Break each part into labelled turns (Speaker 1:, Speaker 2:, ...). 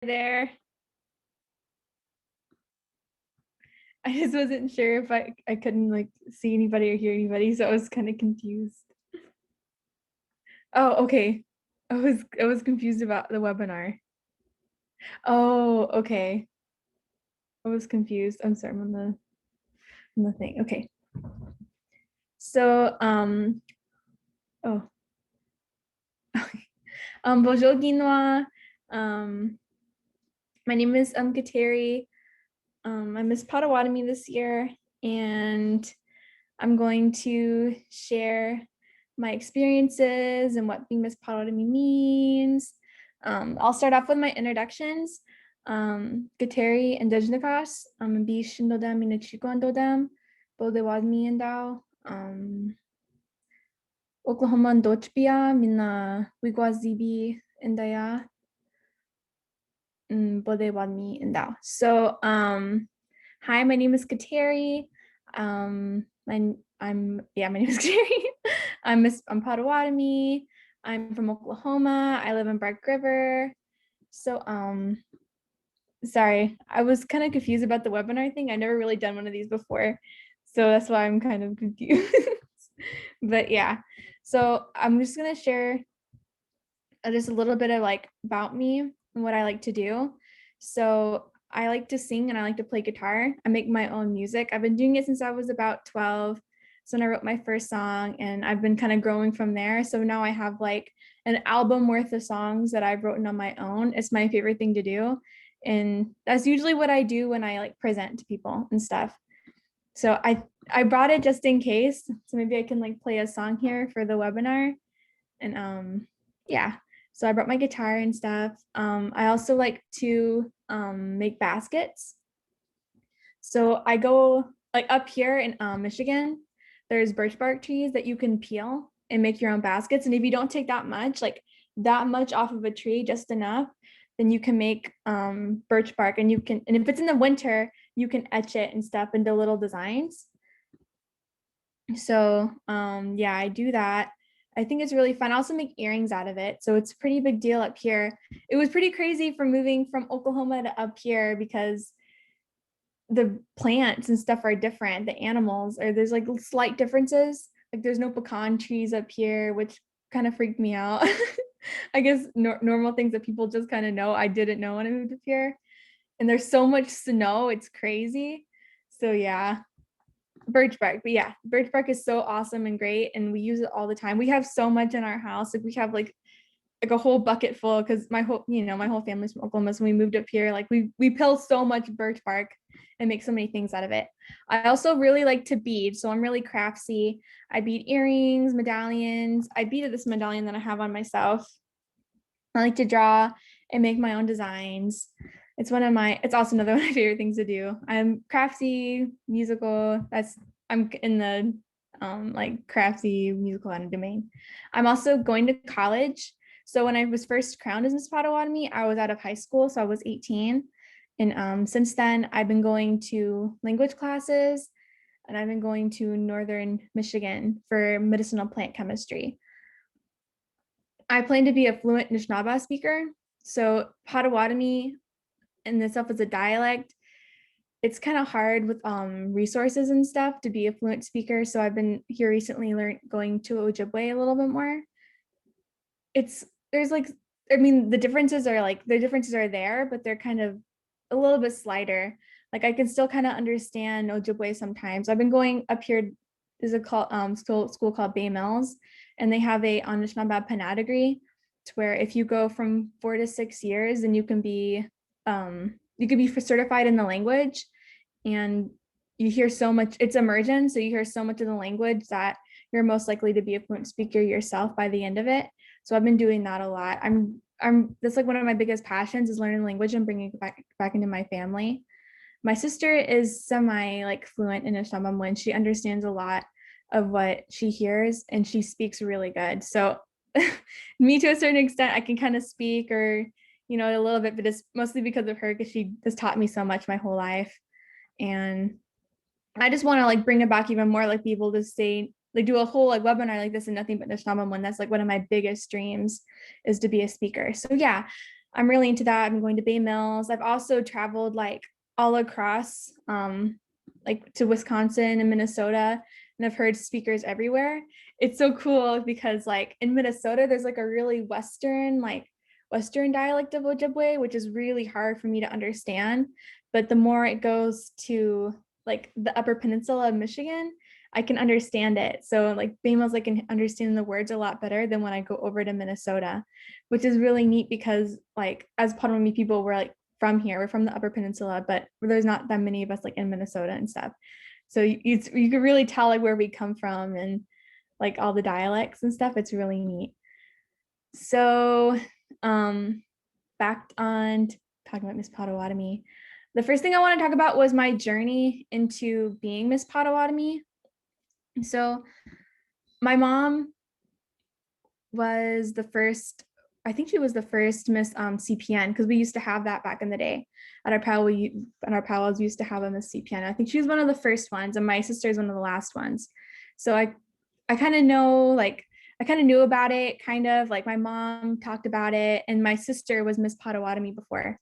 Speaker 1: There. I just wasn't sure if I couldn't like see anybody or hear anybody, so I was kind of confused. Oh, okay. I was confused about the webinar. Oh, okay. I was confused. I'm sorry, I'm on the thing. Okay. So, oh, bonjour, Guinois. Um, my name is Kateri. I'm Miss Potawatomi this year, and I'm going to share my experiences and what being Miss Potawatomi means. I'll start off with my introductions. Kateri Indigenous, Bi Shindodam Minachikondodam, Bodewadmi and Dao. Oklahoma Dochbia, Mina Wigwazibi Indaya, Bodewadmi and Dao. So, hi, my name is Kateri. My name is Kateri. I'm Potawatomi. I'm from Oklahoma. I live in Brick River. So sorry, I was kind of confused about the webinar thing. I never really done one of these before, so that's why I'm kind of confused. But yeah, so I'm just gonna share just a little bit of like about me and what I like to do. So I like to sing and I like to play guitar. I make my own music. I've been doing it since I was about 12. So when I wrote my first song, and I've been kind of growing from there. So now I have like an album worth of songs that I've written on my own. It's my favorite thing to do. And that's usually what I do when I like present to people and stuff. So I brought it just in case. So maybe I can like play a song here for the webinar. And yeah, so I brought my guitar and stuff. I also like to make baskets. So I go like up here in Michigan, there's birch bark trees that you can peel and make your own baskets. And if you don't take that much, like that much off of a tree, just enough, then you can make birch bark, and you can, and if it's in the winter, you can etch it and stuff into little designs. So yeah, I do that. I think it's really fun. I also make earrings out of it. So it's a pretty big deal up here. It was pretty crazy from moving from Oklahoma to up here because the plants and stuff are different. The animals are, there's like slight differences. Like there's no pecan trees up here, which kind of freaked me out. I guess normal things that people just kind of know. I didn't know when I moved up here. And there's so much snow. It's crazy. So yeah, birch bark. But yeah, birch bark is so awesome and great, and we use it all the time. We have so much in our house. Like we have like a whole bucket full, because my whole family's from Oklahoma. So when we moved up here, like we peel so much birch bark and make so many things out of it. I also really like to bead, so I'm really craftsy. I bead earrings, medallions. I beaded this medallion that I have on myself. I like to draw and make my own designs. It's also another one of my favorite things to do. I'm craftsy, musical. I'm in the like craftsy musical kind of domain. I'm also going to college. So when I was first crowned as Miss Potawatomi, I was out of high school, so I was 18. And since then, I've been going to language classes, and I've been going to Northern Michigan for medicinal plant chemistry. I plan to be a fluent Nishnaba speaker. So Potawatomi in itself is a dialect. It's kind of hard with resources and stuff to be a fluent speaker. So I've been here recently going to Ojibwe a little bit more. It's there's like, I mean, the differences are there, but they're kind of a little bit slighter. Like I can still kind of understand Ojibwe sometimes. I've been going up here. There's a school called Bay Mills, and they have a Anishinaabe Pana degree, to where if you go from 4 to 6 years, then you could be certified in the language, and you hear so much. It's immersion, so you hear so much of the language that you're most likely to be a fluent speaker yourself by the end of it. So I've been doing that a lot. That's like one of my biggest passions, is learning language and bringing it back into my family. My sister is semi like fluent in Ishtamamun. She understands a lot of what she hears, and she speaks really good. So me, to a certain extent, I can kind of speak, or a little bit, but it's mostly because of her, because she has taught me so much my whole life. And I just want to like bring it back even more, like be able to say, like do a whole like webinar like this and nothing but Nishnama one. That's like one of my biggest dreams, is to be a speaker. So yeah, I'm really into that. I'm going to Bay Mills. I've also traveled like all across, like to Wisconsin and Minnesota, and I've heard speakers everywhere. It's so cool because like in Minnesota, there's like a really Western dialect of Ojibwe, which is really hard for me to understand. But the more it goes to like the Upper Peninsula of Michigan, I can understand it. So like Bay Mills, I can understand the words a lot better than when I go over to Minnesota, which is really neat because like as Potawatomi people, we're like from here, we're from the Upper Peninsula, but there's not that many of us like in Minnesota and stuff. So you can really tell like where we come from and like all the dialects and stuff. It's really neat. So back on talking about Miss Potawatomi, the first thing I want to talk about was my journey into being Miss Potawatomi. So my mom was the first, I think she was the first Miss CPN, because we used to have that back in the day at our powwow. At our powwows, we used to have a Miss CPN. I think she was one of the first ones, and my sister is one of the last ones. So I kind of know, like I kind of knew about it, kind of like my mom talked about it, and my sister was Miss Potawatomi before,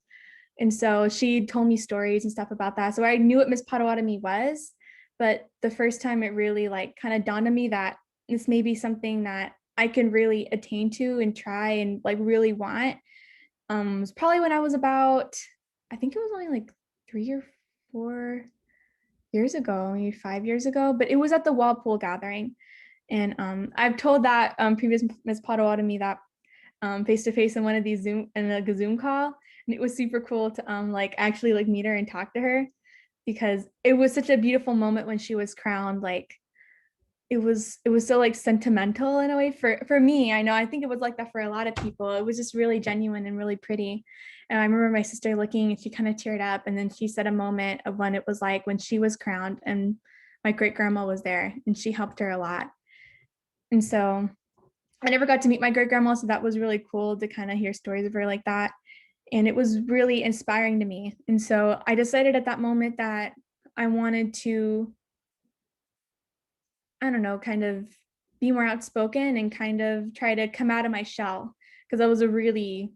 Speaker 1: and so she told me stories and stuff about that. So I knew what Miss Potawatomi was, but the first time it really like kind of dawned on me that this may be something that I can really attain to and try and like really want. Was probably when I was about, I think it was only like 3 or 4 years ago, maybe 5 years ago, but it was at the Walpole gathering. And I've told that previous Miss Potawatomi that face to face in one of these Zoom in like a Zoom call, and it was super cool to like actually like meet her and talk to her, because it was such a beautiful moment when she was crowned. Like it was so like sentimental in a way for me. I know I think it was like that for a lot of people. It was just really genuine and really pretty. And I remember my sister looking and she kind of teared up, and then she said a moment of when it was like when she was crowned and my great grandma was there and she helped her a lot. And so I never got to meet my great grandma, so that was really cool to kind of hear stories of her like that. And it was really inspiring to me. And so I decided at that moment that I wanted to, I don't know, kind of be more outspoken and kind of try to come out of my shell, because I was a really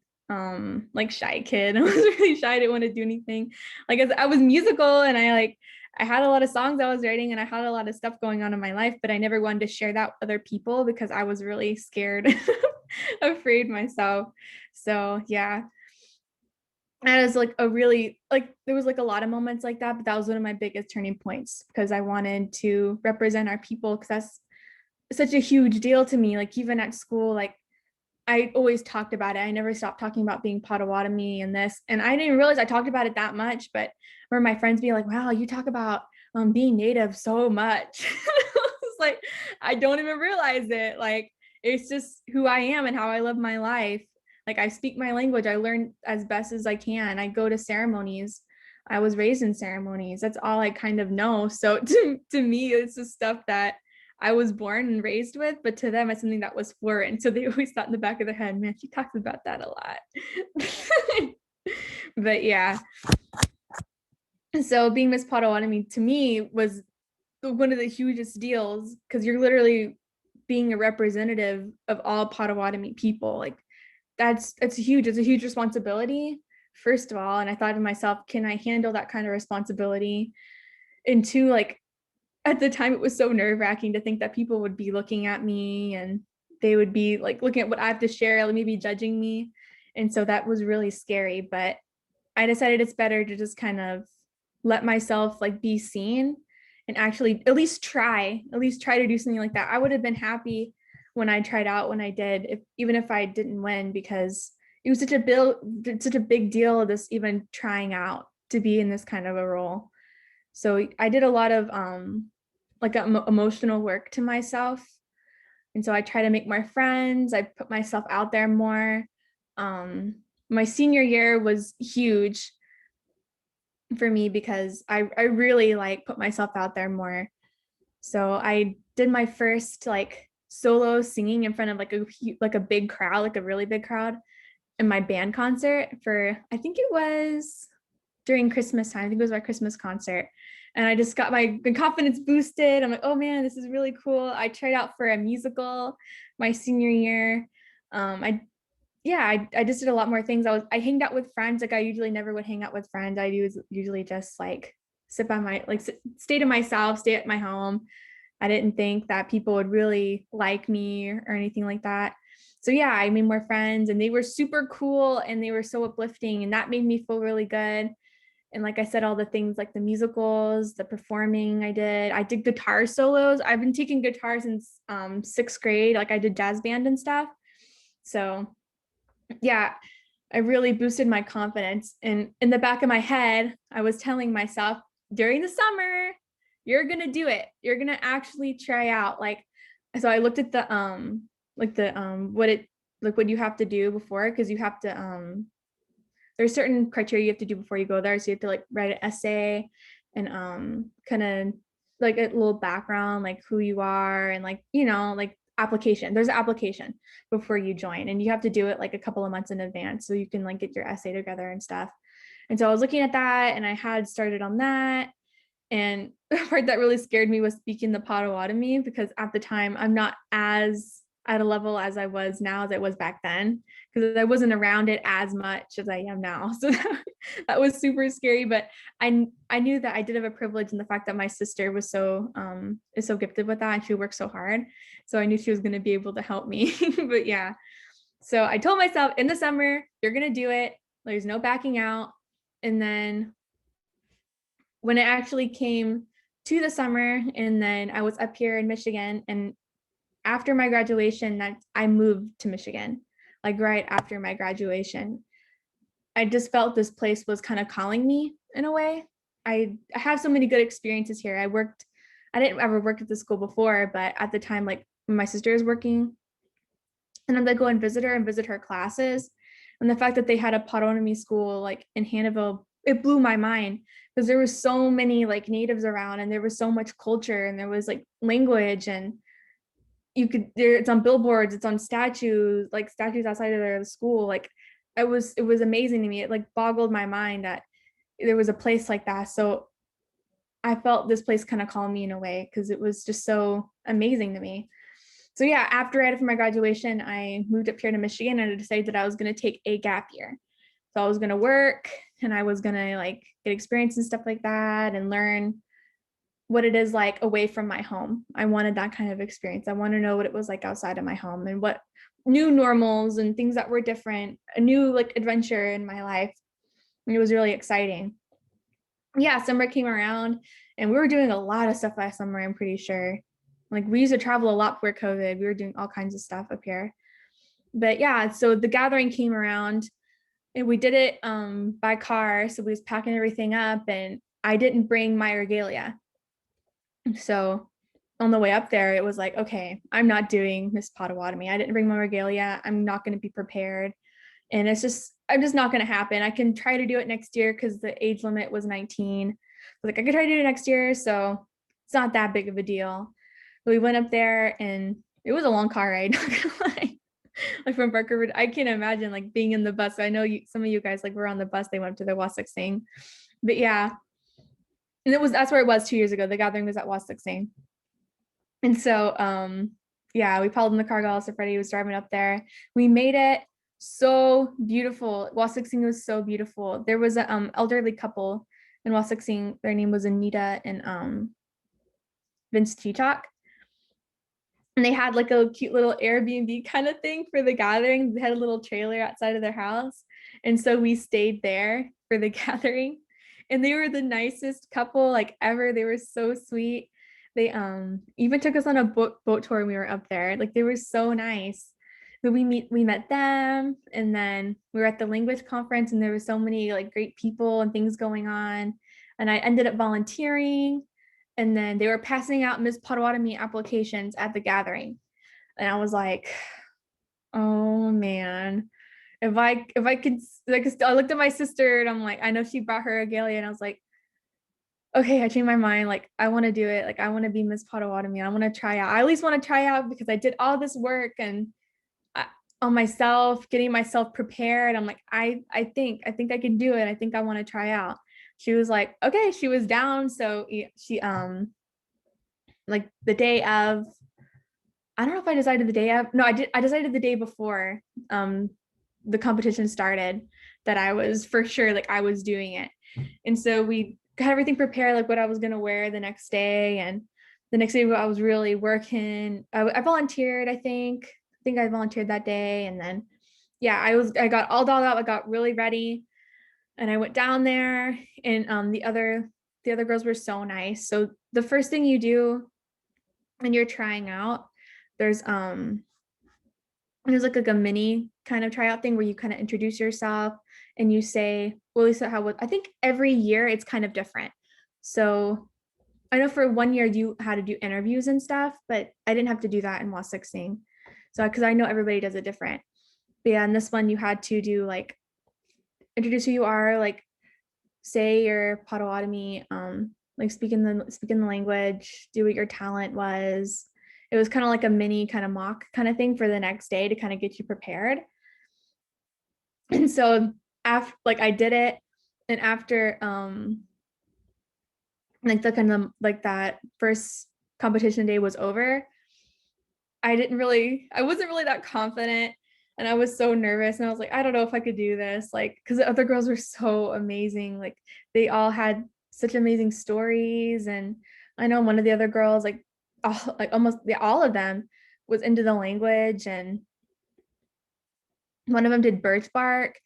Speaker 1: like shy kid. I was really shy. I didn't want to do anything. Like I was musical, and I had a lot of songs I was writing, and I had a lot of stuff going on in my life, but I never wanted to share that with other people because I was really scared, afraid myself. So yeah, that is like a really like there was like a lot of moments like that, but that was one of my biggest turning points, because I wanted to represent our people, because that's such a huge deal to me. Like even at school, like I always talked about it. I never stopped talking about being Potawatomi and this, and I didn't realize I talked about it that much. But where my friends be like, "Wow, you talk about being Native so much," it's like I don't even realize it. Like it's just who I am and how I live my life. Like I speak my language. I learn as best as I can. I go to ceremonies. I was raised in ceremonies. That's all I kind of know. So to me, it's just stuff that I was born and raised with, but to them, it's something that was foreign. So they always thought in the back of their head, man, she talks about that a lot. But yeah. So being Miss Potawatomi to me was one of the hugest deals, because you're literally being a representative of all Potawatomi people. Like it's huge. It's a huge responsibility, first of all. And I thought to myself, can I handle that kind of responsibility? And two, like at the time it was so nerve-wracking to think that people would be looking at me and they would be like looking at what I have to share, like maybe judging me. And so that was really scary, but I decided it's better to just kind of let myself like be seen and actually at least try to do something like that. I would have been happy when I tried out when I did, if even if I didn't win, because it was such a big deal, this even trying out to be in this kind of a role. So I did a lot of like emotional work to myself. And so I try to make more friends. I put myself out there more. Um, my senior year was huge for me because I really like put myself out there more. So I did my first like solo singing in front of like a big crowd, like a really big crowd, in my band concert for, I think it was during Christmas time. I think it was my Christmas concert. And I just got my confidence boosted. I'm like, oh man, this is really cool. I tried out for a musical my senior year. I yeah, I just did a lot more things. I hanged out with friends like I usually never would hang out with friends. I usually just like sit by my like stay to myself, stay at my home. I didn't think that people would really like me or anything like that. So yeah, I made more friends and they were super cool and they were so uplifting and that made me feel really good. And like I said, all the things like the musicals, the performing I did guitar solos. I've been taking guitar since sixth grade. Like I did jazz band and stuff. So yeah, I really boosted my confidence. And in the back of my head, I was telling myself during the summer, you're gonna do it. You're gonna actually try out. Like, so I looked at the what you have to do before, because you have to there's certain criteria you have to do before you go there. So you have to like write an essay and kind of like a little background, like who you are and like, like application. There's an application before you join and you have to do it like a couple of months in advance so you can like get your essay together and stuff. And so I was looking at that and I had started on that. And the part that really scared me was speaking the Potawatomi, because at the time I'm not as at a level as I was now as I was back then, because I wasn't around it as much as I am now. So that was super scary. But I knew that I did have a privilege in the fact that my sister was is so gifted with that and she worked so hard. So I knew she was going to be able to help me. But yeah. So I told myself in the summer, you're going to do it. There's no backing out. And then when it actually came to the summer, and then I was up here in Michigan, and after my graduation, that I moved to Michigan, like right after my graduation. I just felt this place was kind of calling me in a way. I have so many good experiences here. I didn't ever work at the school before, but at the time, like my sister is working, and I'm gonna go and visit her and visit her classes. And the fact that they had a Potawatomi school like in Hannahville, it blew my mind, because there was so many like natives around and there was so much culture and there was like language, and it's on billboards, it's on statues, like statues outside of their school. Like it was amazing to me. It like boggled my mind that there was a place like that. So I felt this place kind of called me in a way because it was just so amazing to me. So yeah, after my graduation, I moved up here to Michigan and I decided that I was going to take a gap year. So I was going to work and I was going to like get experience and stuff like that and learn what it is like away from my home. I wanted that kind of experience. I want to know what it was like outside of my home and what new normals and things that were different, a new like adventure in my life. And it was really exciting. Yeah, summer came around and we were doing a lot of stuff last summer, I'm pretty sure. Like we used to travel a lot before COVID. We were doing all kinds of stuff up here. But yeah, so the gathering came around and we did it by car. So we was packing everything up and I didn't bring my regalia. So on the way up there, it was like, okay, I'm not doing Miss Potawatomi. I didn't bring my regalia. I'm not going to be prepared. And I'm just not going to happen. I can try to do it next year because the age limit was 19. Like I could try to do it next year. So it's not that big of a deal. But we went up there and it was a long car ride. Like from Barker, I can't imagine like being in the bus. I know some of you guys like were on the bus. They went up to the Wassaksing. But yeah, and that's where it was 2 years ago. The gathering was at Wassaksing. And so yeah, we piled in the car. Also Freddie was driving up there. We made it so beautiful. Wassaksing was so beautiful. There was an elderly couple in Wassaksing. Their name was Anita and Vince Cheechak. And they had like a cute little Airbnb kind of thing for the gathering. They had a little trailer outside of their house. And so we stayed there for the gathering. And they were the nicest couple like ever. They were so sweet. They even took us on a boat tour when we were up there. Like they were so nice. So we met them, and then we were at the language conference and there were so many like great people and things going on. And I ended up volunteering, and then they were passing out Miss Potawatomi applications at the gathering. And I was like, oh man, if I could like I looked at my sister and I'm like, I know she brought her regalia, and I was like, okay, I changed my mind. Like I want to do it. Like I want to be Miss Potawatomi. I want to try out. I at least want to try out because I did all this work and on myself, getting myself prepared. I'm like, I think I can do it. I think I want to try out. She was like, okay, she was down. So she like the day of, I don't know if I decided the day of, no, I decided the day before. the competition started that I was for sure like I was doing it. And so we got everything prepared, like what I was gonna wear the next day. And the next day I was really working. I volunteered, I think I volunteered that day. And then yeah, I got all dolled up, I got really ready, and I went down there. And the other girls were so nice. So the first thing you do when you're trying out, there's there's like a mini kind of tryout thing where you kind of introduce yourself and you say, well, Lisa, how I think every year it's kind of different. So I know for 1 year you had to do interviews and stuff, but I didn't have to do that in while 16. So because I know everybody does it different. But yeah, in this one you had to do like introduce who you are, like say your Potawatomi, like speaking the language, do what your talent was. It was kind of like a mini kind of mock kind of thing for the next day to kind of get you prepared. And so after like I did it, and after like the kind of like that first competition day was over, I wasn't really that confident, and I was so nervous, and I was like, I don't know if I could do this, like because the other girls were so amazing, like they all had such amazing stories. And I know one of the other girls, like almost all of them was into the language, and one of them did birch bark.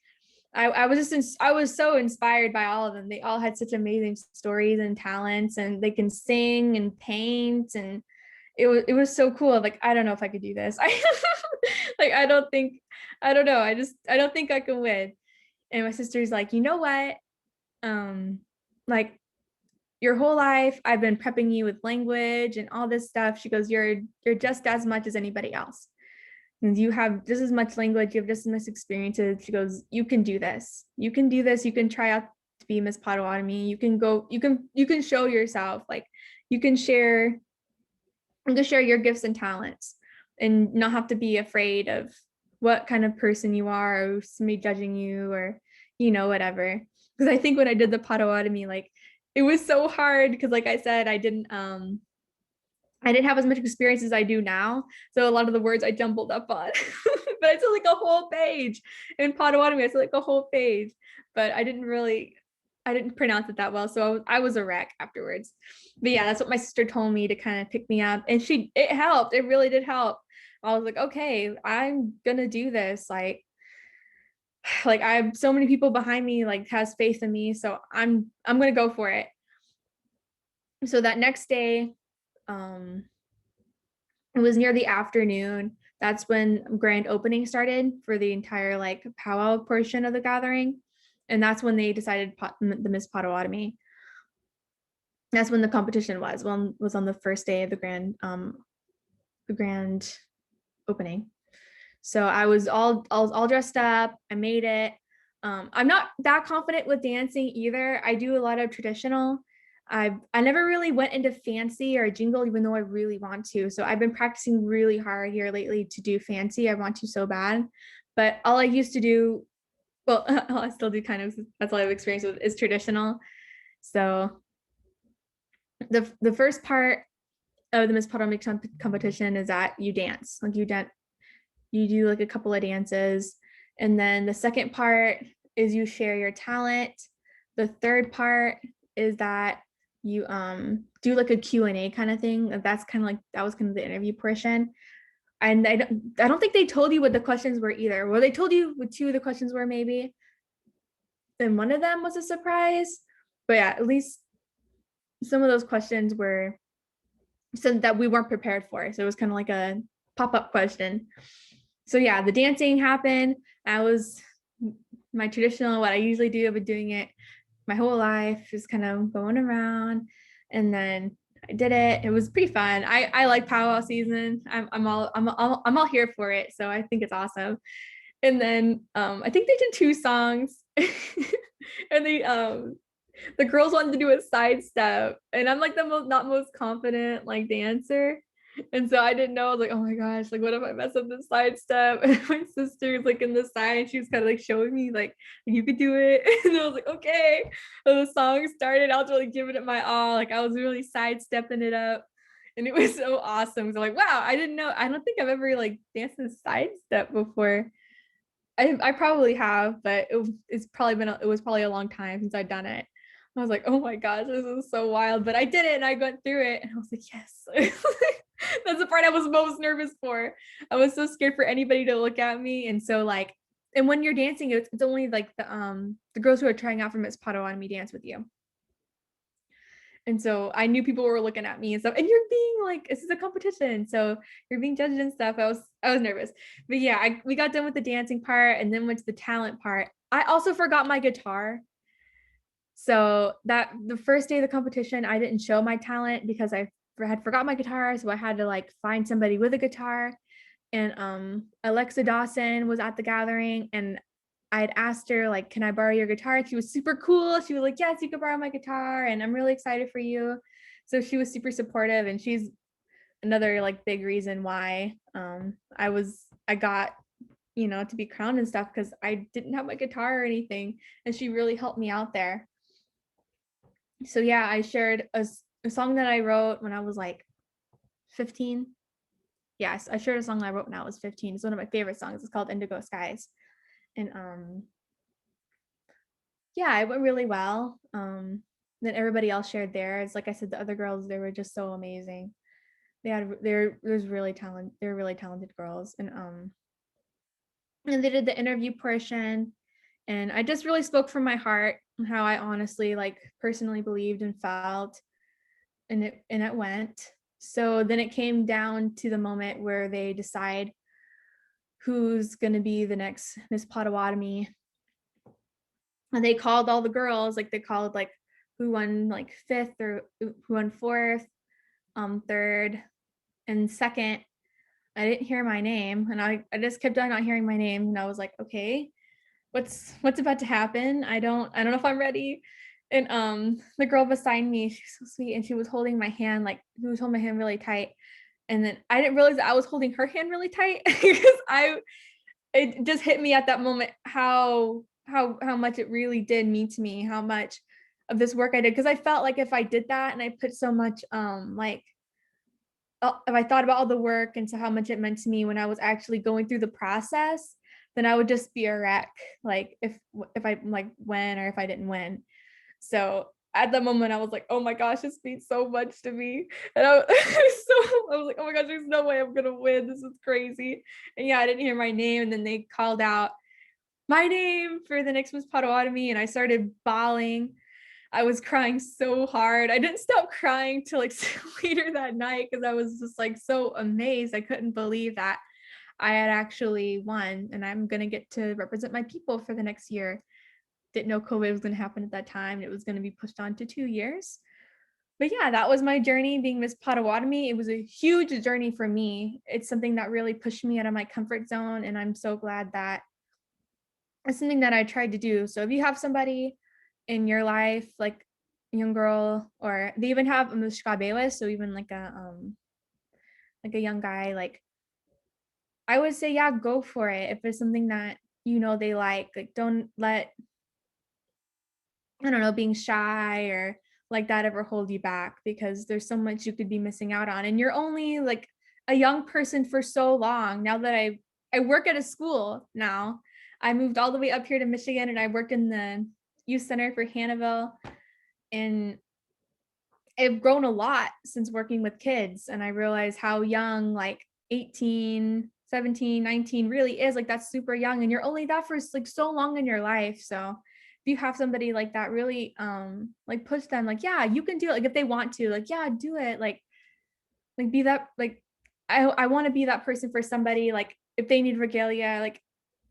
Speaker 1: I was I was so inspired by all of them. They all had such amazing stories and talents, and they can sing and paint, and it was so cool. Like I don't know if I could do this. I like I don't know. I don't think I can win. And my sister's like, you know what? Like your whole life I've been prepping you with language and all this stuff. She goes, you're just as much as anybody else. And you have just as much language, you have just as much experiences. She goes, you can do this. You can do this. You can try out to be Miss Potawatomi. You can go, you can show yourself. Like you can share your gifts and talents and not have to be afraid of what kind of person you are or somebody judging you or whatever. Because I think when I did the Potawatomi, like it was so hard because like I said, I didn't have as much experience as I do now. So a lot of the words I jumbled up on. But I still like a whole page. In Potawatomi, I still like a whole page. But I didn't pronounce it that well. So I was a wreck afterwards. But yeah, that's what my sister told me to kind of pick me up. And it helped. It really did help. I was like, okay, I'm gonna do this. Like I have so many people behind me, like has faith in me. So I'm gonna go for it. So that next day, um, it was near the afternoon. That's when grand opening started for the entire like powwow portion of the gathering. And that's when they decided the Miss Potawatomi. That's when the competition was on the first day of the grand opening. So I was all dressed up. I made it. I'm not that confident with dancing either. I do a lot of traditional. I never really went into fancy or jingle, even though I really want to. So I've been practicing really hard here lately to do fancy. I want to so bad, but all I used to do, well, all I still do kind of. That's all I have experience with is traditional. So the first part of the Miss Potawatomi competition is that you dance, like you do like a couple of dances. And then the second part is you share your talent. The third part is that you do like a Q&A kind of thing. That's kind of like that was kind of the interview portion. And I don't think they told you what the questions were either. Well, they told you what two of the questions were maybe. And one of them was a surprise. But yeah, at least some of those questions were something that we weren't prepared for. So it was kind of like a pop-up question. So yeah, the dancing happened. I was my traditional, what I usually do. I've been doing it my whole life, just kind of going around. And then I did it. It was pretty fun. I like powwow season. I'm all here for it. So I think it's awesome. And then I think they did two songs. And the girls wanted to do a sidestep, and I'm like the not most confident like dancer. And so I didn't know. I was like, oh my gosh, like what if I mess up the sidestep? And my sister's like in the side, and she was kind of like showing me like you could do it. And I was like, okay. So the song started. I was really giving it my all. Like I was really sidestepping it up. And it was so awesome. So like, wow, I didn't know. I don't think I've ever like danced a sidestep before. I probably have, but it was probably a long time since I'd done it. I was like, oh my gosh, this is so wild. But I did it and I went through it and I was like, yes. That's the part I was most nervous for. I was so scared for anybody to look at me. And so like, and when you're dancing, it's only like the girls who are trying out for Miss Potawatomi dance with you. And so I knew people were looking at me and stuff. And you're being like, this is a competition, so you're being judged and stuff. I was nervous, but yeah, we got done with the dancing part and then went to the talent part. I also forgot my guitar. So that the first day of the competition, I didn't show my talent because I had forgot my guitar. So I had to like find somebody with a guitar. And Alexa Dawson was at the gathering and I had asked her like, can I borrow your guitar? And she was super cool. She was like, yes, you can borrow my guitar and I'm really excited for you. So she was super supportive and she's another like big reason why I got, to be crowned and stuff because I didn't have my guitar or anything. And she really helped me out there. So yeah, I shared a song that I wrote when I was like 15. Yes, I shared a song that I wrote when I was 15. It's one of my favorite songs. It's called Indigo Skies. And yeah, it went really well. Then everybody else shared theirs. Like I said, the other girls, they were just so amazing. They're really talented girls. And they did the interview portion and I just really spoke from my heart and how I honestly like personally believed and felt, and it went. So then it came down to the moment where they decide who's going to be the next Miss Potawatomi. And they called all the girls, like they called like who won like fifth or who won fourth, third, and second. I didn't hear my name and I just kept on not hearing my name and I was like, okay, what's about to happen? I don't know if I'm ready. And the girl beside me, she's so sweet and she was holding my hand, like she was holding my hand really tight. And then I didn't realize that I was holding her hand really tight because it just hit me at that moment how much it really did mean to me, how much of this work I did. Because I felt like if I did that and I put so much like if I thought about all the work and so how much it meant to me when I was actually going through the process, then I would just be a wreck. Like if I like win or if I didn't win. So at that moment, I was like, oh my gosh, this means so much to me. And I was like, oh my gosh, there's no way I'm gonna win. This is crazy. And yeah, I didn't hear my name. And then they called out my name for the next Miss Potawatomi, and I started bawling. I was crying so hard. I didn't stop crying till like later that night because I was just like so amazed. I couldn't believe that I had actually won and I'm gonna get to represent my people for the next year. Didn't know COVID was gonna happen at that time. It was gonna be pushed on to 2 years. But yeah, that was my journey being Miss Potawatomi. It was a huge journey for me. It's something that really pushed me out of my comfort zone. And I'm so glad that it's something that I tried to do. So if you have somebody in your life, like a young girl, or they even have a mushkabewa, so even like a young guy, like I would say, yeah, go for it. If it's something that they like don't let, I don't know, being shy or like that ever hold you back because there's so much you could be missing out on. And you're only like a young person for so long. Now that I work at a school now. I moved all the way up here to Michigan and I worked in the youth center for Hannahville. And I've grown a lot since working with kids. And I realized how young, like 18, 17, 19 really is. Like that's super young. And you're only that for like so long in your life. So if you have somebody like that, really like push them, like, yeah, you can do it. Like if they want to, like, yeah, do it. Like be that, like, I want to be that person for somebody. Like if they need regalia, like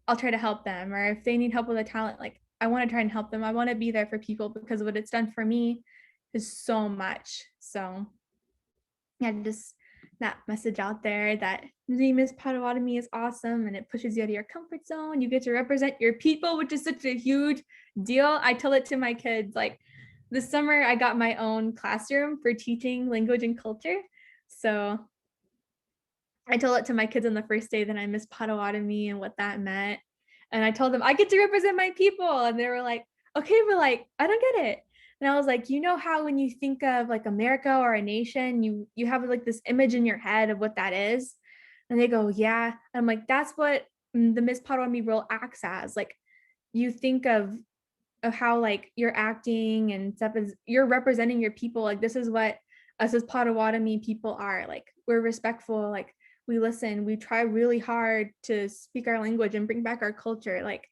Speaker 1: I'll try to help them. Or if they need help with a talent, like I want to try and help them. I want to be there for people because what it's done for me is so much. So yeah, just that message out there that Miss Potawatomi is awesome and it pushes you out of your comfort zone. You get to represent your people, which is such a huge deal. I tell it to my kids, like this summer I got my own classroom for teaching language and culture. So I told it to my kids on the first day that I Miss Potawatomi and what that meant. And I told them I get to represent my people. And they were like, okay, but like, I don't get it. And I was like, you know how when you think of like America or a nation, you have like this image in your head of what that is. And they go, yeah. And I'm like, that's what the Miss Potawatomi role acts as. Like, you think of how like you're acting and stuff is you're representing your people. Like, this is what us as Potawatomi people are. Like, we're respectful, like we listen, we try really hard to speak our language and bring back our culture. Like,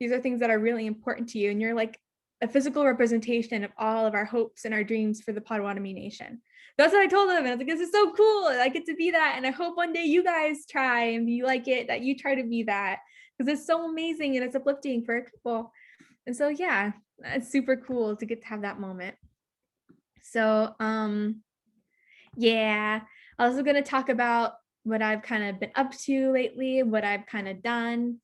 Speaker 1: these are things that are really important to you, and you're like a physical representation of all of our hopes and our dreams for the Potawatomi Nation. That's what I told them. And I was like, this is so cool. I get to be that. And I hope one day you guys try and be like it, that you try to be that, because it's so amazing and it's uplifting for people. And so, yeah, it's super cool to get to have that moment. So, yeah, I was also going to talk about what I've kind of been up to lately, what I've kind of done.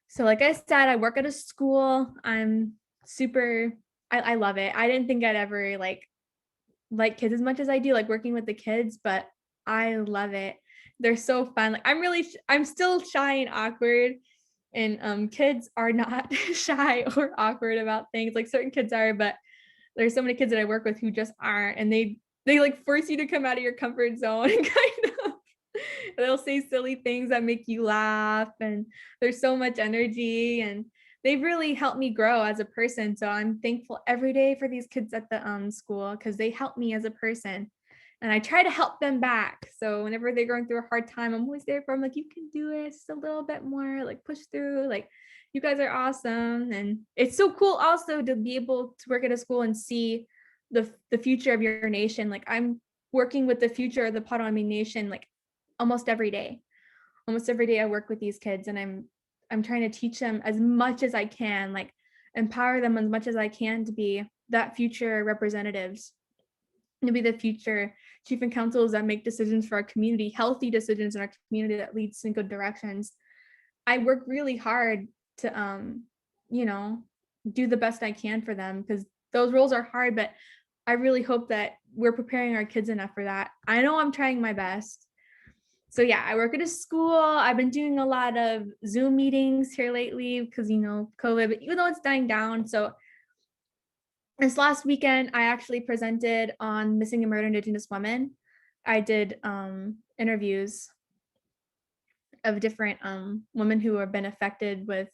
Speaker 1: So, like I said, I work at a school. I'm super, I love it. I didn't think I'd ever like kids as much as I do, like working with the kids, but I love it. They're so fun. Like, I'm still shy and awkward, and kids are not shy or awkward about things. Like, certain kids are, but there's so many kids that I work with who just aren't, and they like force you to come out of your comfort zone and kind of they'll say silly things that make you laugh, and there's so much energy, and they've really helped me grow as a person. So I'm thankful every day for these kids at the school, because they help me as a person, and I try to help them back. So whenever they're going through a hard time, I'm always there for them. Like, you can do it just a little bit more, like push through, like you guys are awesome. And it's so cool also to be able to work at a school and see the future of your nation. Like, I'm working with the future of the Potawatomi Nation, like almost every day. Almost every day I work with these kids, and I'm trying to teach them as much as I can, like empower them as much as I can to be that future representatives, to be the future chief and councils that make decisions for our community, healthy decisions in our community that leads in good directions. I work really hard to you know, do the best I can for them, because those roles are hard, but I really hope that we're preparing our kids enough for that. I know I'm trying my best. So yeah, I work at a school. I've been doing a lot of Zoom meetings here lately because, COVID, but even though it's dying down. So this last weekend, I actually presented on missing and murdered Indigenous women. I did interviews of different women who have been affected with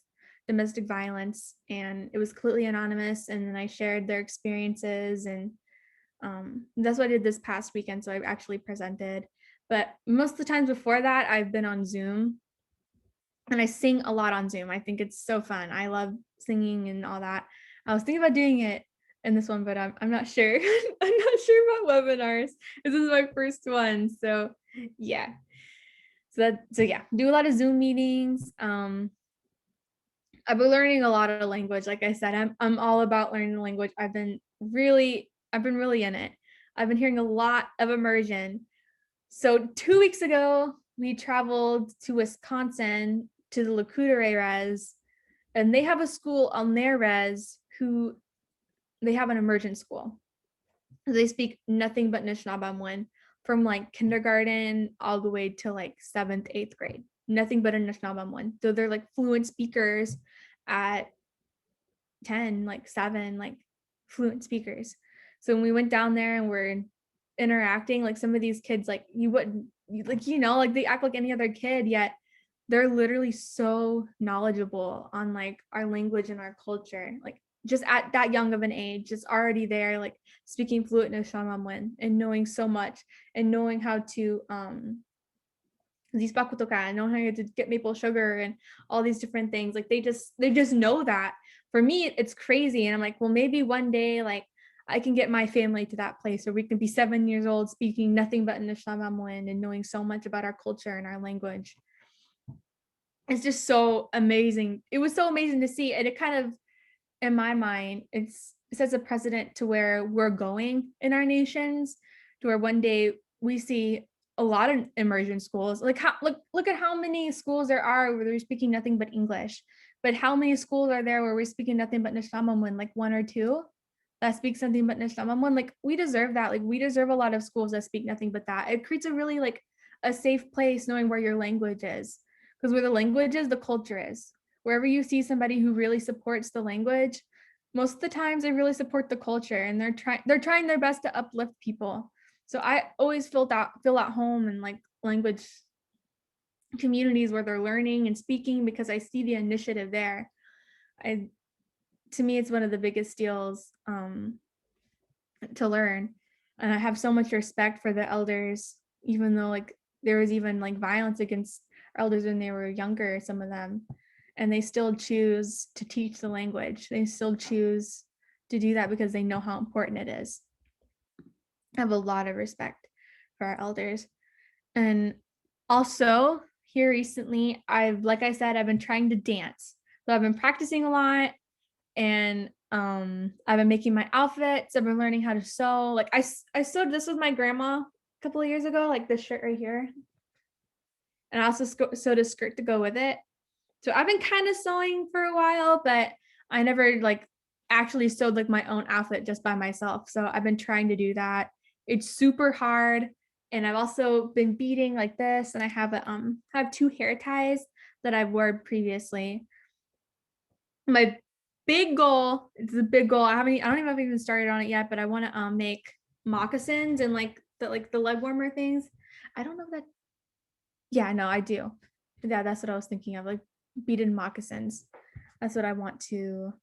Speaker 1: domestic violence, and it was completely anonymous. And then I shared their experiences, and that's what I did this past weekend. So I actually presented, but most of the times before that, I've been on Zoom, and I sing a lot on Zoom. I think it's so fun. I love singing and all that. I was thinking about doing it in this one, but I'm not sure. I'm not sure about webinars. This is my first one. So yeah. So yeah, do a lot of Zoom meetings. I've been learning a lot of language. Like I said, I'm all about learning the language. I've been really in it. I've been hearing a lot of immersion. So 2 weeks ago, we traveled to Wisconsin to the Lakota res, and they have a school on their res who they have an immersion school. They speak nothing but Anishinaabemowin from like kindergarten all the way to like 7th, 8th grade. Nothing but Anishinaabemowin. So they're like fluent speakers at 10, like 7, like fluent speakers. So when we went down there and we're interacting, like some of these kids, like you wouldn't, like, like they act like any other kid, yet they're literally so knowledgeable on like our language and our culture. Like, just at that young of an age, just already there, like speaking fluent Anishinaabemowin and knowing so much, and knowing how to know how to get maple sugar and all these different things. Like, they just know that. For me, it's crazy. And I'm like, well, maybe one day, like, I can get my family to that place where we can be 7 years old speaking nothing but Anishinaabemowin and knowing so much about our culture and our language. It's just so amazing. It was so amazing to see. And it kind of, in my mind, it sets a precedent to where we're going in our nations, to where one day we see a lot of immersion schools. Like, look at how many schools there are where they're speaking nothing but English. But how many schools are there where we're speaking nothing but Anishinaabemowin? Like 1 or 2 that speak something but Anishinaabemowin. Like, we deserve that. Like, we deserve a lot of schools that speak nothing but that. It creates a really like a safe place knowing where your language is, because where the language is, the culture is. Wherever you see somebody who really supports the language, most of the times they really support the culture, and they're trying their best to uplift people. So I always feel at home in like language communities where they're learning and speaking, because I see the initiative there. To me, it's one of the biggest deals to learn. And I have so much respect for the elders, even though like there was even like violence against elders when they were younger, some of them, and they still choose to teach the language. They still choose to do that because they know how important it is. I have a lot of respect for our elders. And also here recently, like I said, I've been trying to dance. So I've been practicing a lot, and I've been making my outfits. I've been learning how to sew. Like I sewed this with my grandma a couple of years ago, like this shirt right here. And I also sewed a skirt to go with it. So I've been kind of sewing for a while, but I never like actually sewed like my own outfit just by myself. So I've been trying to do that. It's super hard. And I've also been beading like this, and I have 2 hair ties that I've worn previously. My big goal, it's a big goal. I don't even know if I've even started on it yet, but I want to make moccasins and like the leg warmer things. I don't know if that, yeah, no, I do. Yeah, that's what I was thinking of, like beaded moccasins. That's what I want to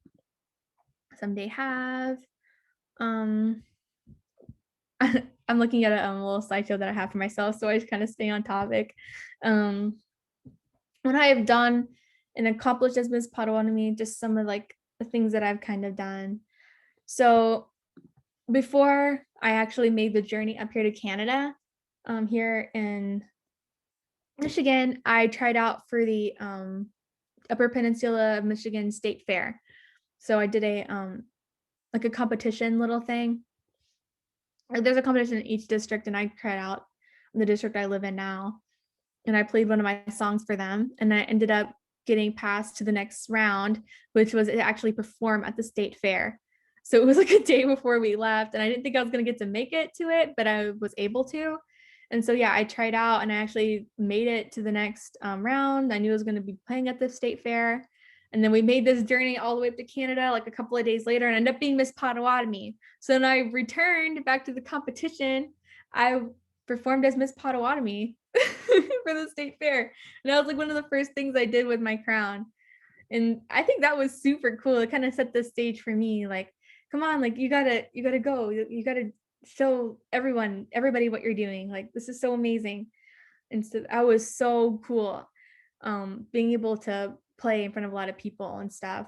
Speaker 1: someday have. Um I'm looking at a little slideshow that I have for myself, so I just kind of stay on topic. What I have done and accomplished as Miss Potawatomi, just some of like the things that I've kind of done. So before I actually made the journey up here to Canada, here in Michigan, I tried out for the Upper Peninsula of Michigan State Fair. So I did a like a competition little thing. There's a competition in each district, and I tried out in the district I live in now. And I played one of my songs for them, and I ended up getting passed to the next round, which was to actually perform at the state fair. So it was like a day before we left, and I didn't think I was going to get to make it to it, but I was able to. And so yeah, I tried out, and I actually made it to the next round. I knew I was going to be playing at the state fair, and then we made this journey all the way up to Canada like a couple of days later, and ended up being Miss Potawatomi. So then I returned back to the competition. I performed as Miss Potawatomi for the state fair. And that was like one of the first things I did with my crown. And I think that was super cool. It kind of set the stage for me. Like, come on, like you gotta go. You gotta show everybody what you're doing. Like, this is so amazing. And so that was so cool. Being able to play in front of a lot of people and stuff.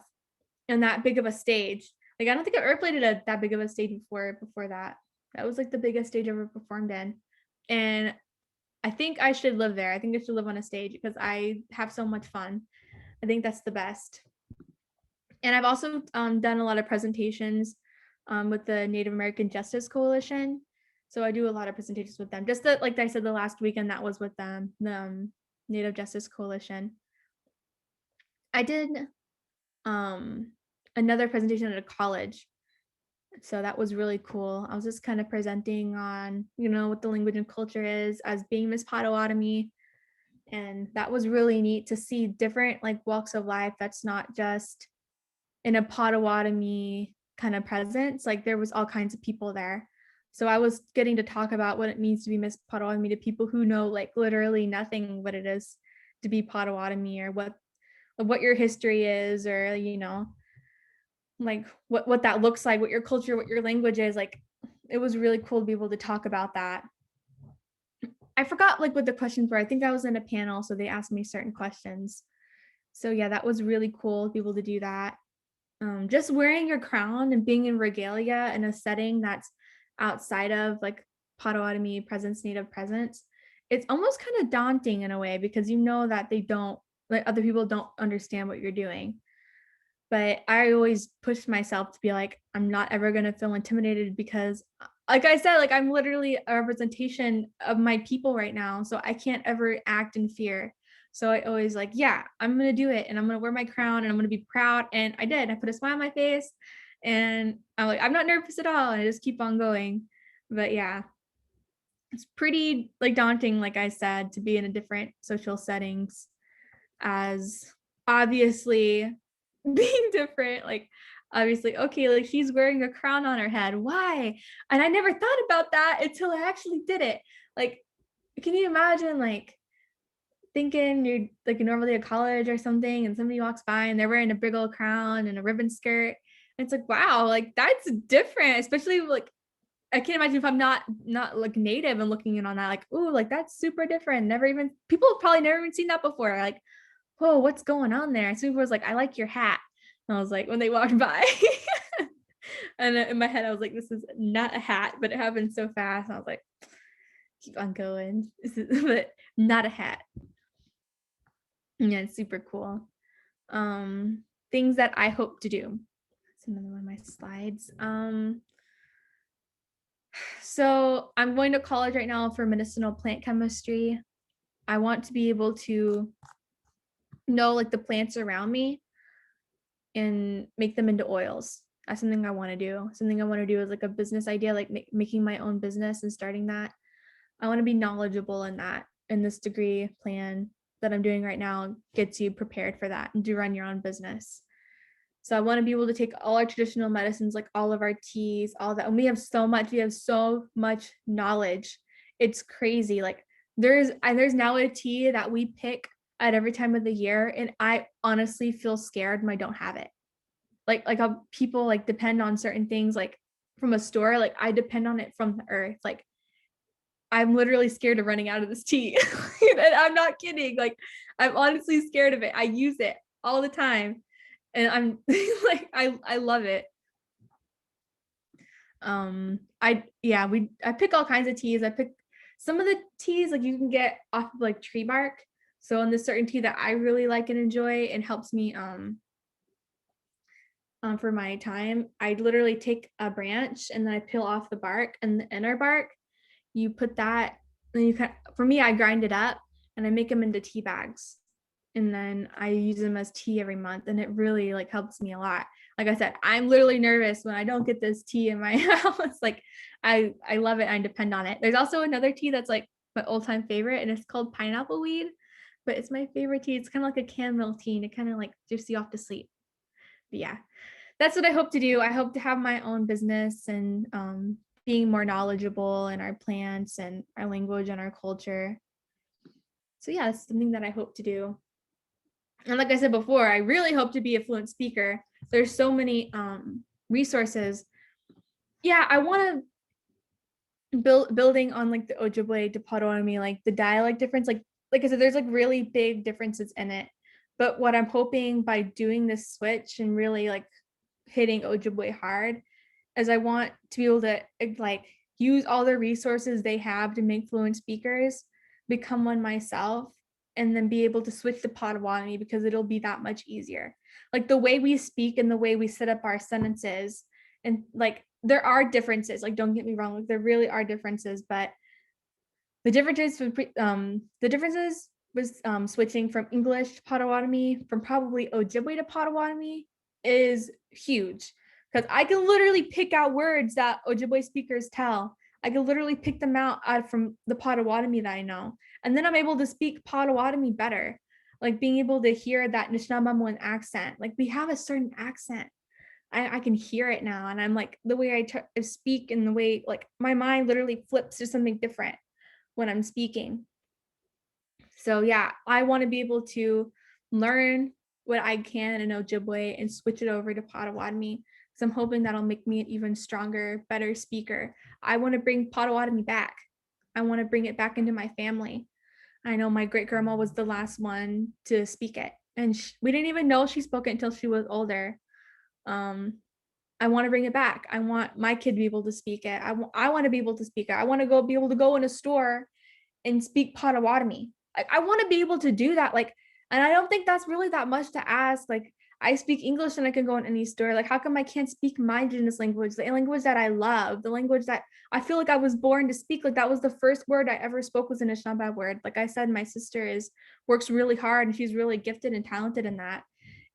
Speaker 1: And that big of a stage. Like, I don't think I've ever played at that big of a stage before that. That was like the biggest stage I've ever performed in. And I think I should live there. I think I should live on a stage because I have so much fun. I think that's the best. And I've also done a lot of presentations with the Native American Justice Coalition. So I do a lot of presentations with them. Just like I said, the last weekend that was with them, the Native Justice Coalition. I did another presentation at a college. So that was really cool. I was just kind of presenting on, what the language and culture is as being Miss Potawatomi. And that was really neat to see different like walks of life. That's not just in a Potawatomi kind of presence. Like there was all kinds of people there. So I was getting to talk about what it means to be Miss Potawatomi to people who know like literally nothing what it is to be Potawatomi, or what your history is, or like what that looks like, what your culture, what your language is. Like it was really cool to be able to talk about that. I forgot like what the questions were. I think I was in a panel, so they asked me certain questions. So yeah, that was really cool to be able to do that. Just wearing your crown and being in regalia in a setting that's outside of like Potawatomi presence, Native presence, it's almost kind of daunting in a way, because that they don't, like other people don't understand what you're doing. But I always pushed myself to be like, I'm not ever going to feel intimidated, because like I said, like I'm literally a representation of my people right now. So I can't ever act in fear. So I always like, yeah, I'm going to do it, and I'm going to wear my crown, and I'm going to be proud. And I did. I put a smile on my face, and I'm like, I'm not nervous at all. And I just keep on going. But yeah, it's pretty like daunting, like I said, to be in a different social settings, as obviously being different. Like obviously, okay, like she's wearing a crown on her head, why? And I never thought about that until I actually did it. Like, can you imagine like thinking you're like normally at college or something, and somebody walks by and they're wearing a big old crown and a ribbon skirt. And it's like, wow, like that's different, especially like I can't imagine if I'm not like native and looking in on that, like, ooh, like that's super different. Never even people have probably never even seen that before. Like, whoa, what's going on there? And so people was like, I like your hat. And I was like, when they walked by. And in my head, I was like, this is not a hat, but it happened so fast. And I was like, keep on going. This is but not a hat. Yeah, it's super cool. Things that I hope to do. That's another one of my slides. So I'm going to college right now for medicinal plant chemistry. I want to be able to know like the plants around me and make them into oils. That's something I want to do. Something I want to do is like a business idea, like making my own business and starting that. I want to be knowledgeable in that. And this degree plan that I'm doing right now gets you prepared for that and to run your own business. So I want to be able to take all our traditional medicines, like all of our teas, all that. And we have so much knowledge. It's crazy. Like there's now a tea that we pick at every time of the year. And I honestly feel scared when I don't have it. Like how people like depend on certain things, like from a store, like I depend on it from the earth. Like I'm literally scared of running out of this tea. And I'm not kidding. Like I'm honestly scared of it. I use it all the time. And I'm like, I love it. I pick all kinds of teas. I pick some of the teas like you can get off of like tree bark. So in this certain tea that I really like and enjoy and helps me for my time, I literally take a branch and then I peel off the bark and the inner bark. You put that, then you can, for me, I grind it up and I make them into tea bags. And then I use them as tea every month. And it really like helps me a lot. Like I said, I'm literally nervous when I don't get this tea in my house. Like I love it. I depend on it. There's also another tea that's like my old time favorite and it's called pineapple weed, but it's my favorite tea. It's kind of like a chamomile tea and it kind of like drifts you off to sleep. But yeah, that's what I hope to do. I hope to have my own business and being more knowledgeable in our plants and our language and our culture. So yeah, it's something that I hope to do. And like I said before, I really hope to be a fluent speaker. There's so many resources. Yeah, I want to building on like the Ojibwe to Potawatomi, like the dialect difference. Like I said, there's like really big differences in it. But what I'm hoping by doing this switch and really like hitting Ojibwe hard is I want to be able to like use all the resources they have to make fluent speakers, become one myself, and then be able to switch to Potawatomi because it'll be that much easier. Like the way we speak and the way we set up our sentences, and like there are differences. Like don't get me wrong, like there really are differences, but the differences was switching from English to Potawatomi, from probably Ojibwe to Potawatomi is huge because I can literally pick out words that Ojibwe speakers tell. I can literally pick them out from the Potawatomi that I know. And then I'm able to speak Potawatomi better, like being able to hear that Nishnabemowin accent. Like we have a certain accent. I can hear it now. And I'm like, the way I speak and the way like my mind literally flips to something different when I'm speaking. So yeah, I want to be able to learn what I can in Ojibwe and switch it over to Potawatomi because I'm hoping that'll make me an even stronger, better speaker. I want to bring Potawatomi back. I want to bring it back into my family. I know my great grandma was the last one to speak it, and we didn't even know she spoke it until she was older. I want to bring it back. I want my kid to be able to speak it. I want to be able to speak it. I want to be able to go in a store and speak Potawatomi. I want to be able to do that. Like, and I don't think that's really that much to ask. Like, I speak English and I can go in any store. Like, how come I can't speak my indigenous language, the language that I love, the language that I feel like I was born to speak? Like, that was the first word I ever spoke was an Anishinaabe word. Like I said, my sister works really hard and she's really gifted and talented in that.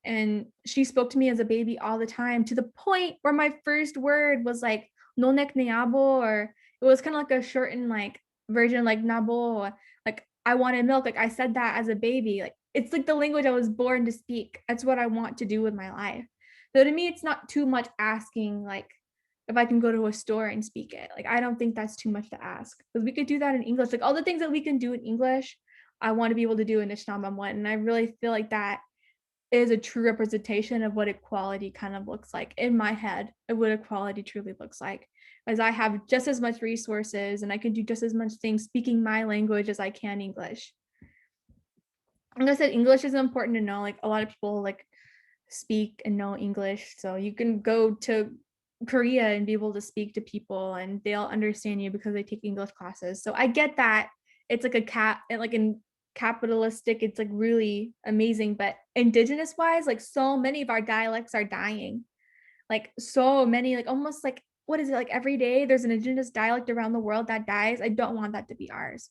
Speaker 1: And she spoke to me as a baby all the time to the point where my first word was like nonek neabo, or it was kind of like a shortened like version like nabo, like I wanted milk. Like I said that as a baby. Like it's like the language I was born to speak. That's what I want to do with my life. So to me, it's not too much asking like if I can go to a store and speak it. Like I don't think that's too much to ask because we could do that in English. Like all the things that we can do in English, I want to be able to do Anishinaabe, and I really feel like that is a true representation of what equality kind of looks like in my head, of what equality truly looks like. As I have just as much resources and I can do just as much things speaking my language as I can English. Like I said, English is important to know. Like a lot of people like speak and know English. So you can go to Korea and be able to speak to people and they'll understand you because they take English classes. So I get that it's like a like in capitalistic, it's like really amazing. But indigenous wise, like so many of our dialects are dying. Like so many, like almost like what is it like every day there's an indigenous dialect around the world that dies. I don't want that to be ours.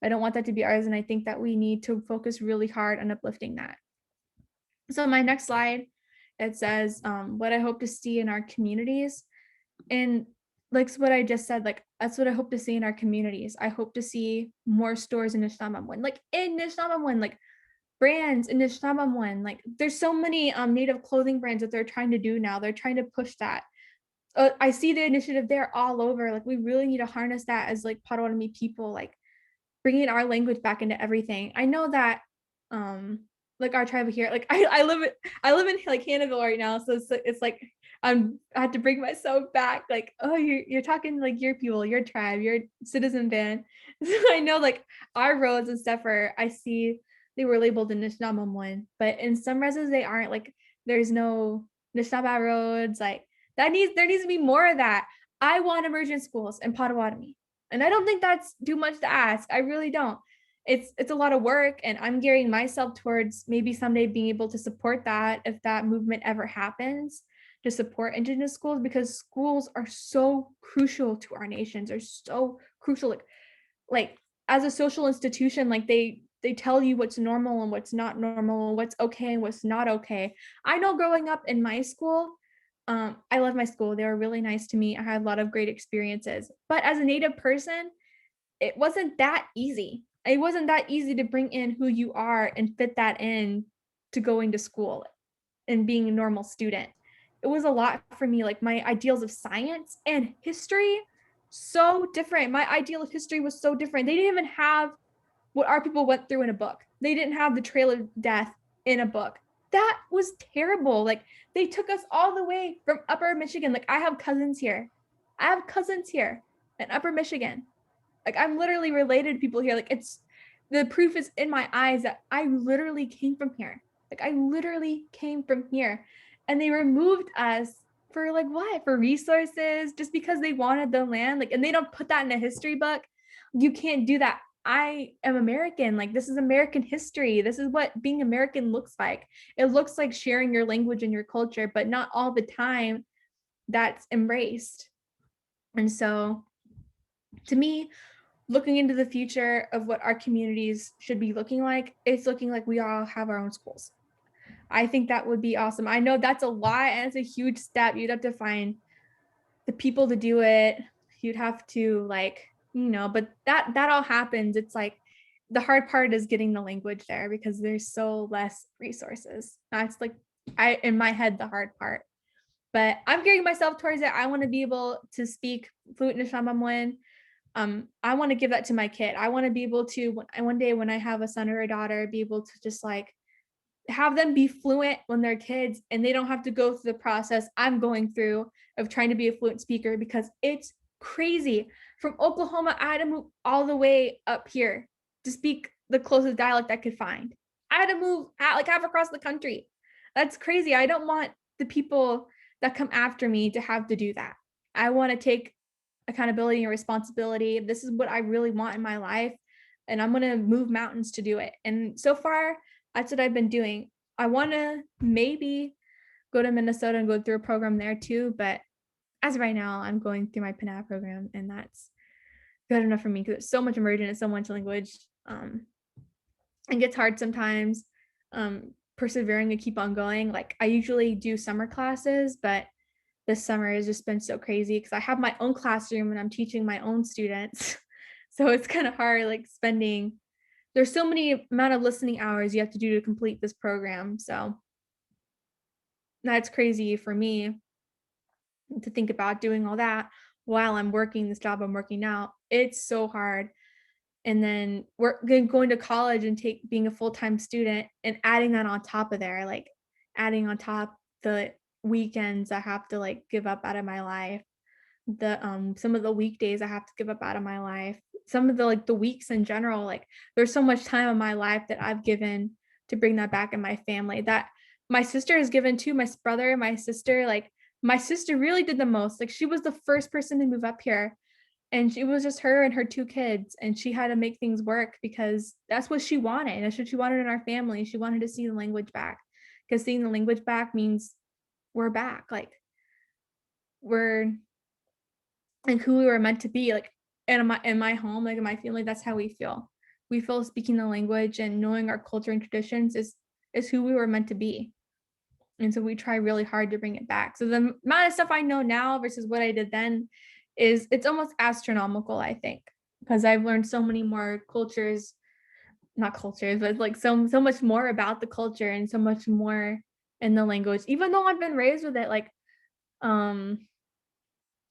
Speaker 1: I don't want that to be ours. And I think that we need to focus really hard on uplifting that. So my next slide, it says what I hope to see in our communities. And like what I just said, like that's what I hope to see in our communities. I hope to see more stores in Nishnamamwen, like in Nishnamamwen, like brands in Nishnamamwen. Like there's so many native clothing brands that they're trying to do now. They're trying to push that. I see the initiative there all over. Like we really need to harness that as like Potawatomi people, like bringing our language back into everything. I know that like our tribe here, like I live in like Hannahville right now, so it's like I had to bring myself back. Like, oh, you're talking like your people, your tribe, your citizen band. So I know like our roads and stuff are I see they were labeled in Nishnamamwen, but in some reses they aren't. Like there's no Nishnaba roads. Like there needs to be more of that. I want immersion schools in Potawatomi. And I don't think that's too much to ask. I really don't. It's a lot of work and I'm gearing myself towards maybe someday being able to support that if that movement ever happens to support indigenous schools because schools are so crucial to our nations. Are so crucial like as a social institution like they tell you what's normal and what's not normal, what's okay and what's not okay. I know growing up in my school I love my school. They were really nice to me. I had a lot of great experiences. But as a Native person, it wasn't that easy. It wasn't that easy to bring in who you are and fit that in to going to school and being a normal student. It was a lot for me, like my ideals of science and history, so different. My ideal of history was so different. They didn't even have what our people went through in a book. They didn't have the trail of death in a book. That was terrible. Like they took us all the way from upper Michigan. Like I have cousins here. I have cousins here in upper Michigan. Like I'm literally related to people here. Like it's the proof is in my eyes that I literally came from here. Like I literally came from here. And they removed us for like what? For resources, just because they wanted the land. Like, and they don't put that in a history book. You can't do that. I am American. Like this is American history. This is what being American looks like. It looks like sharing your language and your culture, but not all the time that's embraced. And so to me, looking into the future of what our communities should be looking like, it's looking like we all have our own schools. I think that would be awesome. I know that's a lot and it's a huge step. You'd have to find the people to do it. You'd have to like, but that all happens. It's like the hard part is getting the language there because there's so less resources. That's like in my head the hard part. But I'm gearing myself towards it. I want to be able to speak fluent Nishnamamwen. I want to give that to my kid. I want to be able to one day when I have a son or a daughter, be able to just like have them be fluent when they're kids and they don't have to go through the process I'm going through of trying to be a fluent speaker because it's crazy. From Oklahoma, I had to move all the way up here to speak the closest dialect I could find. I had to move like half across the country. That's crazy. I don't want the people that come after me to have to do that. I want to take accountability and responsibility. This is what I really want in my life. And I'm going to move mountains to do it. And so far, that's what I've been doing. I want to maybe go to Minnesota and go through a program there too. But as of right now, I'm going through my PNAP program, and that's good enough for me because it's so much immersion and so much language. It gets hard sometimes. Persevering and keep on going. Like I usually do summer classes, but this summer has just been so crazy because I have my own classroom and I'm teaching my own students. So it's kind of hard, like there's so many amount of listening hours you have to do to complete this program. So that's crazy for me to think about doing all that while I'm working this job I'm working now. It's so hard. and then we're going to college and being a full-time student and adding that on top of there, like adding on top the weekends I have to like give up out of my life, the some of the weekdays I have to give up out of my life, some of the like the weeks in general, like there's so much time in my life that I've given to bring that back in my family that my sister has given too, my brother, my sister, like my sister really did the most. Like she was the first person to move up here, and it was just her and her two kids, and she had to make things work because that's what she wanted. That's what she wanted in our family. She wanted to see the language back, because seeing the language back means we're back. Like we're like who we were meant to be. Like in my home, like in my family, that's how we feel. We feel speaking the language and knowing our culture and traditions is who we were meant to be. And so we try really hard to bring it back. So the amount of stuff I know now versus what I did then is it's almost astronomical, I think, because I've learned so many more cultures, not cultures, but like so much more about the culture and so much more in the language. Even though I've been raised with it, like um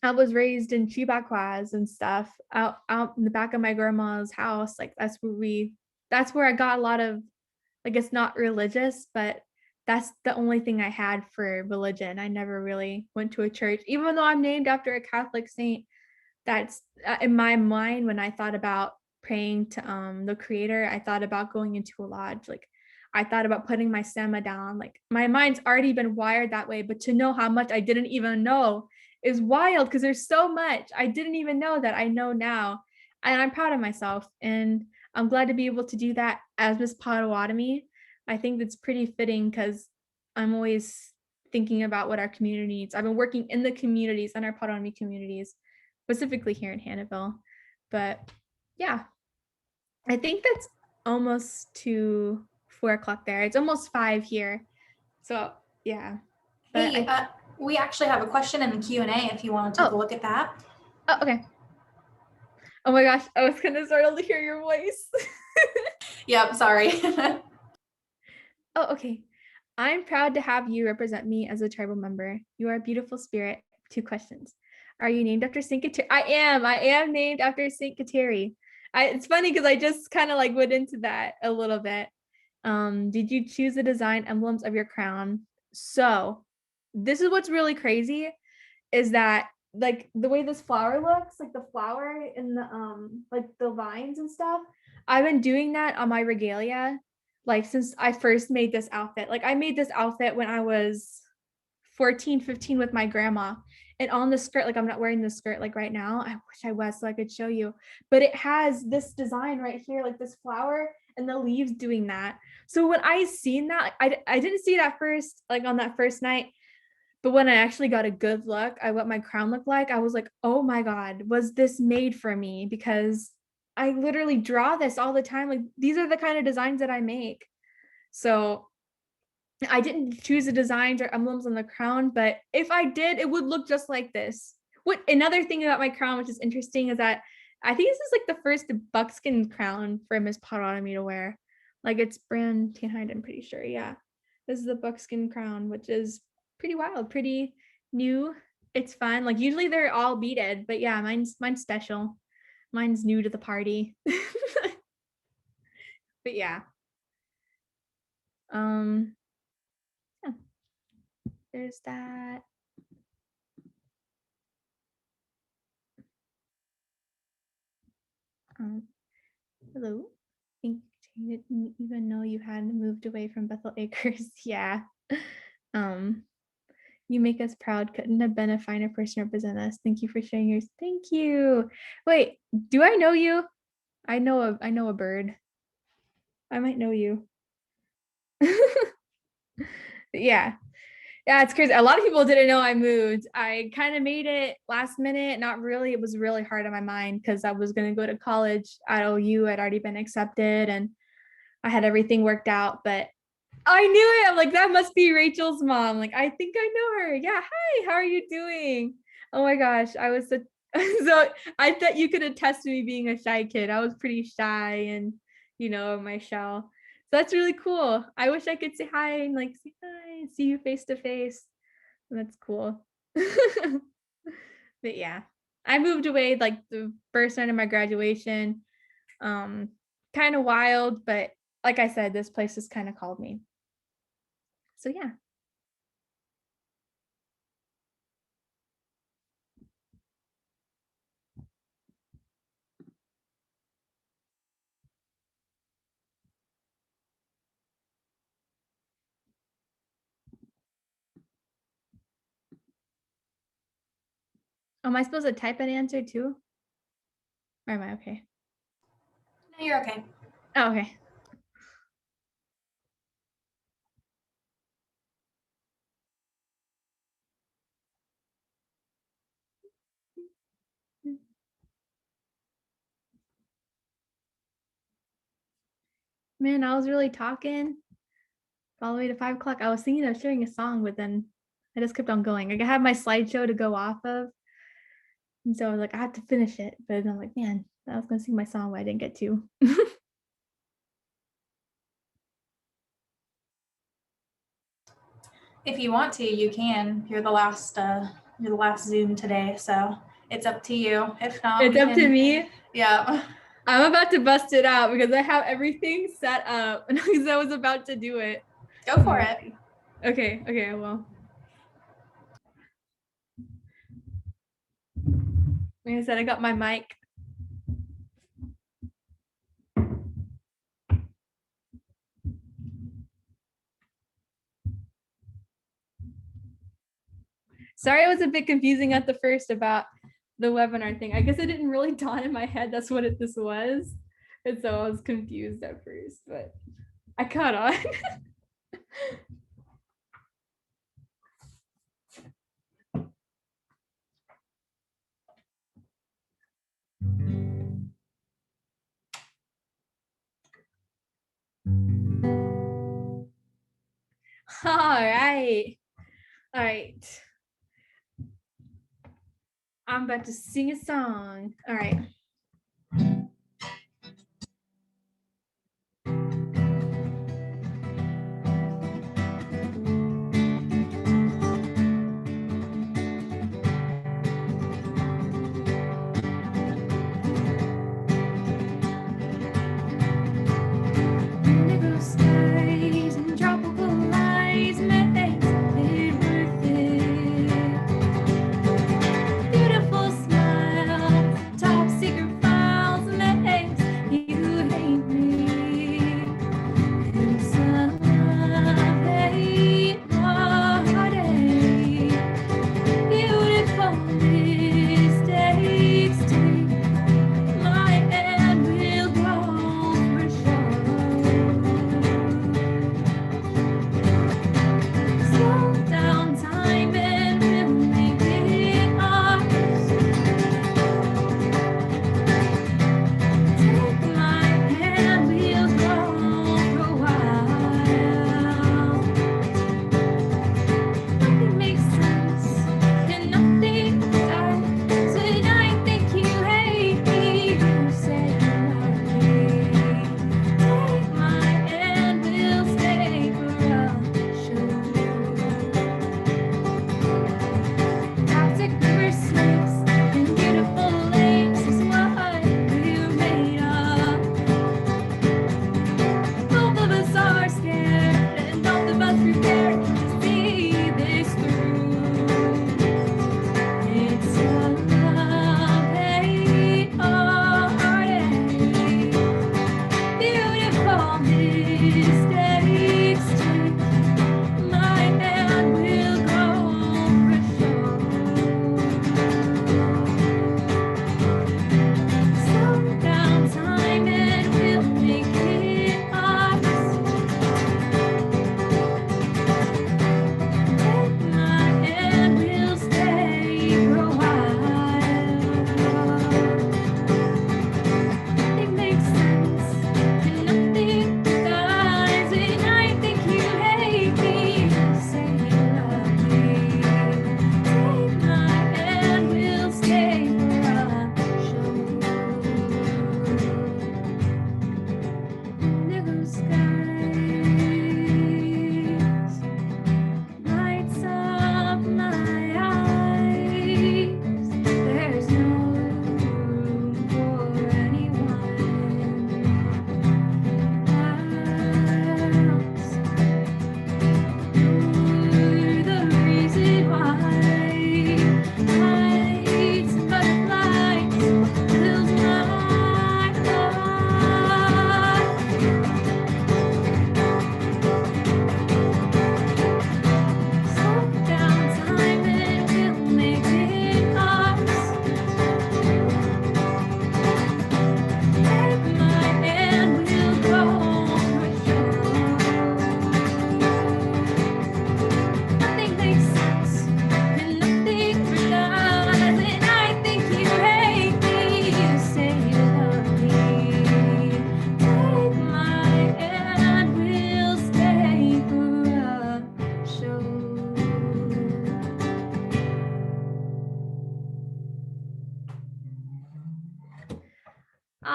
Speaker 1: I was raised in Chibaquas and stuff out in the back of my grandma's house. Like that's where I got a lot of, I guess not religious, but that's the only thing I had for religion. I never really went to a church, even though I'm named after a Catholic saint. That's in my mind when I thought about praying to the creator, I thought about going into a lodge. Like I thought about putting my sema down. Like my mind's already been wired that way, but to know how much I didn't even know is wild because there's so much I didn't even know that I know now. And I'm proud of myself. And I'm glad to be able to do that as Miss Potawatomi. I think that's pretty fitting because I'm always thinking about what our community needs. I've been working in the communities and our Potawatomi communities, specifically here in Hannahville. But yeah, I think that's almost to 4 o'clock there. It's almost 5 here. So yeah. But
Speaker 2: Hey, we actually have a question in the Q&A if you want to take a look at that.
Speaker 1: Oh, okay. Oh my gosh, I was kind of startled to hear your voice.
Speaker 2: Yep, sorry.
Speaker 1: Oh, okay. I'm proud to have you represent me as a tribal member. You are a beautiful spirit. 2 questions. Are you named after Saint Kateri? I am named after Saint Kateri. It's funny because I just kind of like went into that a little bit. Did you choose the design emblems of your crown? So this is what's really crazy is that like the way this flower looks, like the flower and the like the vines and stuff, I've been doing that on my regalia like since I first made this outfit. Like I made this outfit when I was 14, 15 with my grandma. And on the skirt, like I'm not wearing the skirt like right now. I wish I was so I could show you. But it has this design right here, like this flower and the leaves doing that. So when I seen that, I didn't see it at first, like on that first night. But when I actually got a good look at what my crown looked like, I was like, oh my God, was this made for me? Because I literally draw this all the time. Like these are the kind of designs that I make. So I didn't choose the designs or emblems on the crown, but if I did, it would look just like this. What another thing about my crown, which is interesting, is that I think this is like the first buckskin crown for Miss Potawatomi to wear. Like it's brand Tanhide, I'm pretty sure. Yeah. This is the buckskin crown, which is pretty wild, pretty new. It's fun. Like usually they're all beaded, but yeah, mine's special. Mine's new to the party. But yeah. Yeah, there's that. Hello. I think you didn't even know you had moved away from Bethel Acres. Yeah. Um, you make us proud. Couldn't have been a finer person to represent us. Thank you for sharing yours. Thank you. Wait, do I know you? I know a bird. I might know you. Yeah. Yeah, it's crazy. A lot of people didn't know I moved. I kind of made it last minute. Not really. It was really hard on my mind because I was going to go to college at OU. I'd already been accepted and I had everything worked out, but I knew it. I'm like, that must be Rachel's mom. Like, I think I know her. Yeah. Hi, how are you doing? Oh my gosh. I was so I thought you could attest to me being a shy kid. I was pretty shy and, my shell. So that's really cool. I wish I could say hi and like say hi and see you face to face. That's cool. But yeah, I moved away like the first night of my graduation. Kind of wild, but like I said, this place has kind of called me. So yeah. Am I supposed to type an answer too? Or am I okay?
Speaker 2: No, you're okay.
Speaker 1: Oh, okay. Man, I was really talking all the way to 5 o'clock. I was thinking of sharing a song, but then I just kept on going. Like I had my slideshow to go off of. And so I was like, I have to finish it. But I'm like, man, I was gonna sing my song, but I didn't get to.
Speaker 2: If you want to, you can. You're the last Zoom today, so it's up to you. If not,
Speaker 1: It's
Speaker 2: we
Speaker 1: up to
Speaker 2: can.
Speaker 1: me.
Speaker 2: Yeah.
Speaker 1: I'm about to bust it out because I have everything set up because I was about to do it.
Speaker 2: Go for it.
Speaker 1: Okay, I will. Like I said, I got my mic. Sorry, it was a bit confusing at the first about the webinar thing. I guess it didn't really dawn in my head that's what this was. And so I was confused at first, but I caught on. All right. All right. I'm about to sing a song. All right. Indigo skies and tropical eyes makes it worth it. Beautiful smile, top secret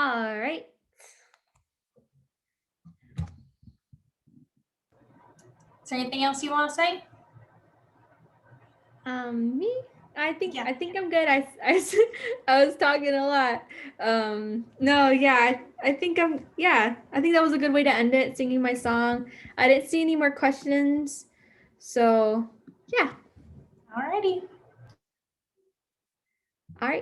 Speaker 1: All right.
Speaker 2: Is there anything else you want to say?
Speaker 1: Me?
Speaker 2: Yeah.
Speaker 1: I think I'm good. I was talking a lot. No, yeah, I think I think that was a good way to end it, singing my song. I didn't see any more questions. So, yeah.
Speaker 2: Alrighty.
Speaker 1: All right.